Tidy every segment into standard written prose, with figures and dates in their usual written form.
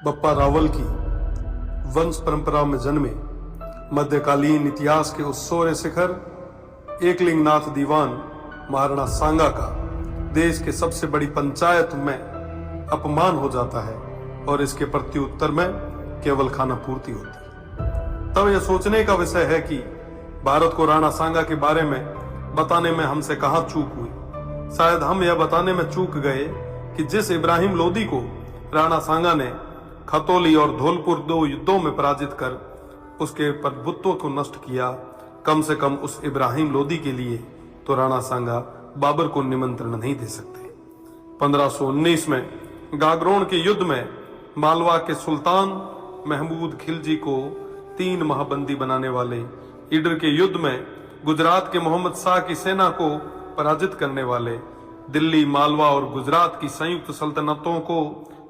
बप्पा रावल की वंश परंपरा में जन्मे मध्यकालीन इतिहास के उस सौर्य शिखर एकलिंगनाथ दीवान महाराणा सांगा का देश के सबसे बड़ी पंचायत में अपमान हो जाता है और इसके प्रत्युत्तर में केवल खाना पूर्ति होती है। तब यह सोचने का विषय है कि भारत को राणा सांगा के बारे में बताने में हमसे कहां चूक हुई। शायद हम यह बताने में चूक गए कि जिस इब्राहिम लोदी को राणा सांगा ने खतौली और धौलपुर 2 युद्धों में पराजित कर उसके प्रभुत्व को नष्ट किया, कम से कम उस इब्राहिम लोदी के लिए तो राणा सांगा बाबर को निमंत्रण नहीं दे सकते। 1519 में गागरोन के युद्ध में मालवा के सुल्तान महमूद खिलजी को 3 माह बंदी बनाने वाले, ईडर के युद्ध में गुजरात के मोहम्मद शाह की सेना को पराजित करने वाले, दिल्ली, मालवा और गुजरात की संयुक्त सल्तनतों को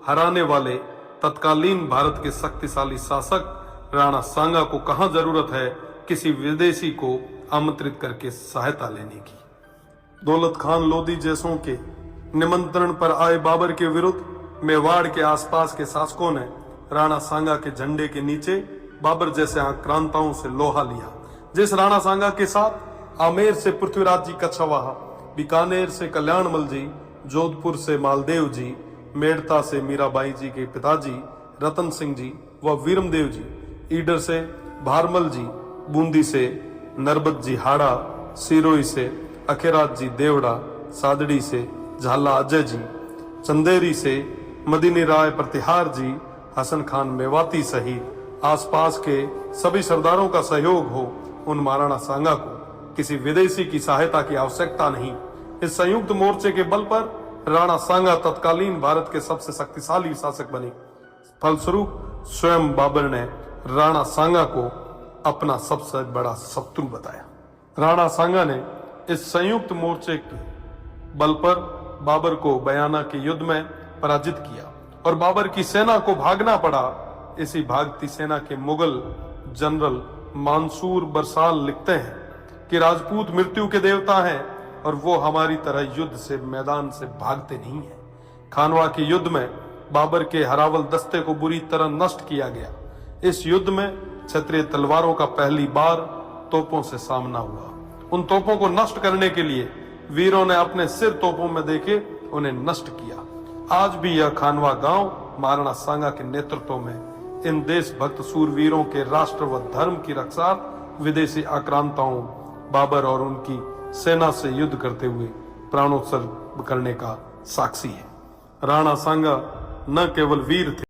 हराने वाले तत्कालीन भारत के शक्तिशाली शासक राणा सांगा को कहां जरूरत है किसी विदेशी को आमंत्रित करके सहायता लेने की। दौलत खान लोदी जैसों के निमंत्रण पर आए बाबर के विरुद्ध मेवाड़ के आसपास के शासकों ने राणा सांगा के झंडे के नीचे बाबर जैसे आक्रांताओं से लोहा लिया। जिस राणा सांगा के साथ आमेर से पृथ्वीराज जी कछवाहा, बीकानेर से कल्याणमल जी, जोधपुर से मालदेव जी, मेड़ता से मीराबाई जी के पिताजी रतन सिंह जी व वीरमदेव जी, ईडर से भारमल जी, बूंदी से नरबत जी हाड़ा, सिरोही से अखेराज जी देवड़ा, सादड़ी से झाला अजय जी, चंदेरी से मदीनी राय प्रतिहार जी, हसन खान मेवाती सहित आसपास के सभी सरदारों का सहयोग हो, उन महाराणा सांगा को किसी विदेशी की सहायता की आवश्यकता नहीं। इस संयुक्त मोर्चे के बल पर राणा सांगा तत्कालीन भारत के सबसे शक्तिशाली शासक बने। फलस्वरूप स्वयं बाबर ने राणा सांगा को अपना सबसे बड़ा शत्रु बताया। राणा सांगा ने इस संयुक्त मोर्चे के बल पर बाबर को बयाना के युद्ध में पराजित किया और बाबर की सेना को भागना पड़ा। इसी भागती सेना के मुगल जनरल मंसूर बरसाल लिखते हैं कि राजपूत मृत्यु के देवता हैं और वो हमारी तरह युद्ध से मैदान से भागते नहीं हैं। खानवा के युद्ध में बाबर के हरावल दस्ते को बुरी तरह नष्ट किया गया। इस युद्ध में क्षत्रिय तलवारों का पहली बार तोपों से सामना हुआ। उन तोपों को नष्ट करने के लिए वीरों ने अपने सिर तोपों में देके उन्हें नष्ट किया। आज भी यह खानवा गांव महाराणा सांगा के नेतृत्व में इन देशभक्त सूरवीरों के राष्ट्र व धर्म की रक्षा विदेशी आक्रांताओं बाबर और उनकी सेना से युद्ध करते हुए प्राणोत्सर्ग करने का साक्षी है। राणा सांगा न केवल वीर थे